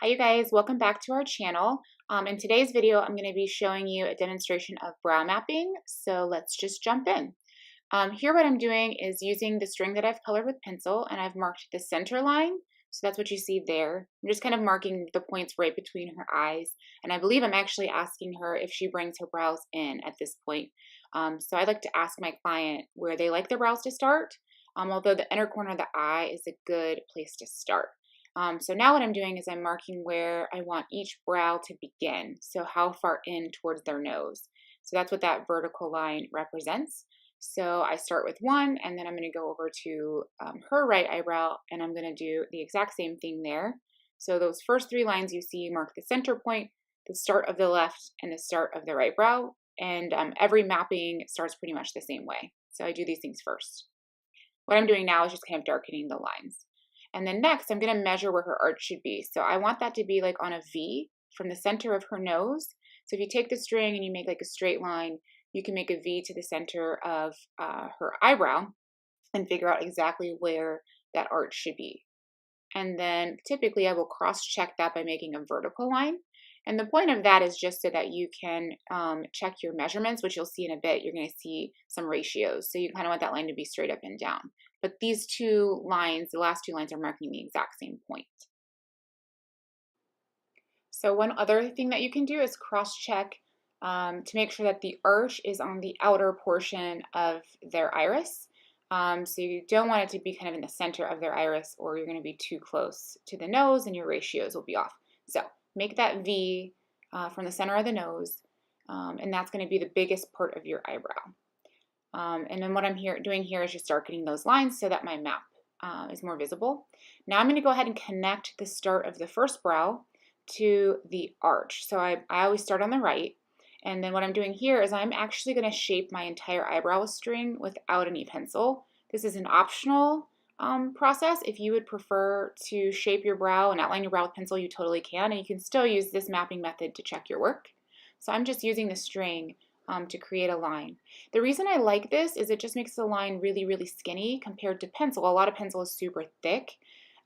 Hi you guys, welcome back to our channel. In today's video, I'm going to be showing you a demonstration of brow mapping. So let's just jump in. Here what I'm doing is using the string that I've colored with pencil, and I've marked the center line. So that's what you see there. I'm just kind of marking the points right between her eyes. And I believe I'm actually asking her if she brings her brows in at this point. So I like to ask my client where they like their brows to start, although the inner corner of the eye is a good place to start. So now what I'm doing is I'm marking where I want each brow to begin. So how far in towards their nose. So that's what that vertical line represents. So I start with one, and then I'm going to go over to her right eyebrow, and I'm going to do the exact same thing there. So those first three lines you see mark the center point, the start of the left, and the start of the right brow. And every mapping starts pretty much the same way. So I do these things first. What I'm doing now is just kind of darkening the lines. And then next, I'm going to measure where her arch should be. So I want that to be like on a V from the center of her nose. So if you take the string and you make like a straight line, you can make a V to the center of her eyebrow and figure out exactly where that arch should be. And then typically I will cross-check that by making a vertical line. And the point of that is just so that you can check your measurements, which you'll see in a bit. You're going to see some ratios. So you kind of want that line to be straight up and down. But these two lines, the last two lines, are marking the exact same point. So one other thing that you can do is cross-check to make sure that the arch is on the outer portion of their iris. So you don't want it to be kind of in the center of their iris, or you're going to be too close to the nose and your ratios will be off. So make that V from the center of the nose, and that's going to be the biggest part of your eyebrow. And then what I'm doing here is just darkening those lines so that my map is more visible. Now I'm going to go ahead and connect the start of the first brow to the arch. So I always start on the right. And then what I'm doing here is I'm actually going to shape my entire eyebrow with string without any pencil. This is an optional process. If you would prefer to shape your brow and outline your brow with pencil, you totally can. And you can still use this mapping method to check your work. So I'm just using the string to create a line. The reason I like this is it just makes the line really, really skinny compared to pencil. A lot of pencil is super thick,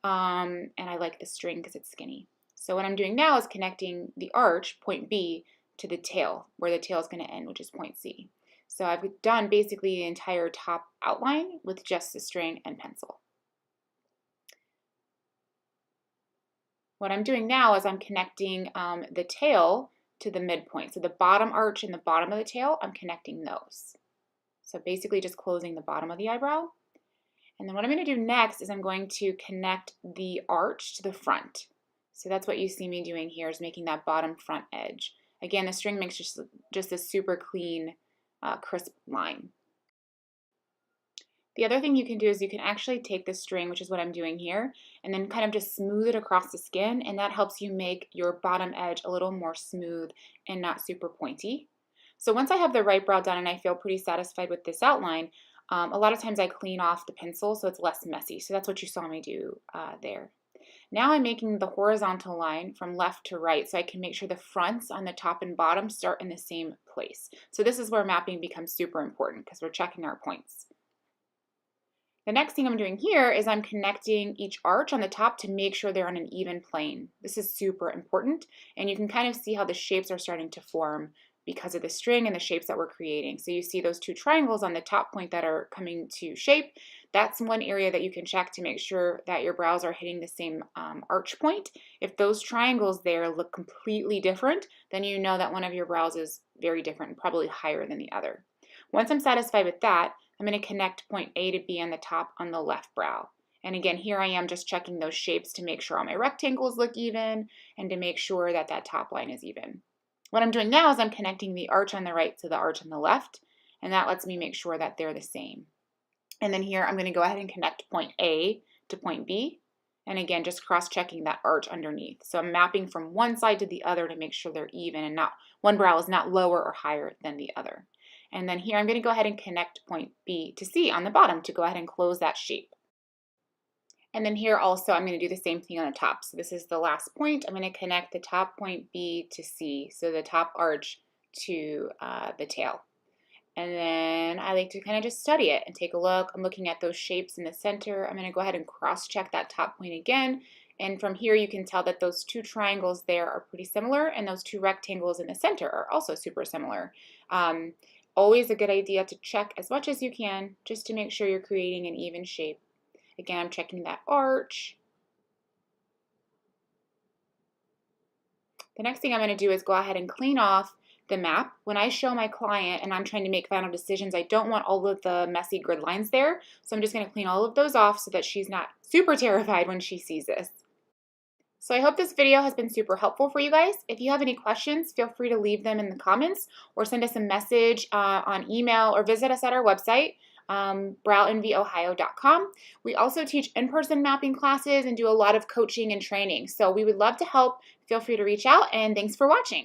and I like the string because it's skinny. So what I'm doing now is connecting the arch, point B, to the tail, where the tail is going to end, which is point C. So I've done basically the entire top outline with just the string and pencil. What I'm doing now is I'm connecting the tail to the midpoint. So the bottom arch and the bottom of the tail, I'm connecting those. So basically just closing the bottom of the eyebrow. And then what I'm going to do next is I'm going to connect the arch to the front. So that's what you see me doing here, is making that bottom front edge. Again, the string makes just a super clean, crisp line. The other thing you can do is you can actually take the string, which is what I'm doing here, and then kind of just smooth it across the skin, and that helps you make your bottom edge a little more smooth and not super pointy. So once I have the right brow done and I feel pretty satisfied with this outline, a lot of times I clean off the pencil so it's less messy. So that's what you saw me do there. Now I'm making the horizontal line from left to right so I can make sure the fronts on the top and bottom start in the same place. So this is where mapping becomes super important because we're checking our points. The next thing I'm doing here is I'm connecting each arch on the top to make sure they're on an even plane. This is super important, and you can kind of see how the shapes are starting to form because of the string and the shapes that we're creating. So you see those two triangles on the top point that are coming to shape. That's one area that you can check to make sure that your brows are hitting the same arch point. If those triangles there look completely different, then you know that one of your brows is very different, probably higher than the other. Once I'm satisfied with that, I'm going to connect point A to B on the top on the left brow. And again, here I am just checking those shapes to make sure all my rectangles look even and to make sure that that top line is even. What I'm doing now is I'm connecting the arch on the right to the arch on the left, and that lets me make sure that they're the same. And then here I'm going to go ahead and connect point A to point B, and again, just cross-checking that arch underneath. So I'm mapping from one side to the other to make sure they're even and not one brow is not lower or higher than the other. And then here I'm going to go ahead and connect point B to C on the bottom to go ahead and close that shape. And then here also I'm going to do the same thing on the top. So this is the last point. I'm going to connect the top point B to C, so the top arch to the tail. And then I like to kind of just study it and take a look. I'm looking at those shapes in the center. I'm going to go ahead and cross-check that top point again And from here, you can tell that those two triangles there are pretty similar, and those two rectangles in the center are also super similar. Always a good idea to check as much as you can just to make sure you're creating an even shape. Again, I'm checking that arch. The next thing I'm going to do is go ahead and clean off the map. When I show my client and I'm trying to make final decisions, I don't want all of the messy grid lines there. So I'm just going to clean all of those off so that she's not super terrified when she sees this. So I hope this video has been super helpful for you guys. If you have any questions, feel free to leave them in the comments or send us a message on email or visit us at our website, brownnvohio.com. We also teach in-person mapping classes and do a lot of coaching and training. So we would love to help. Feel free to reach out, and thanks for watching.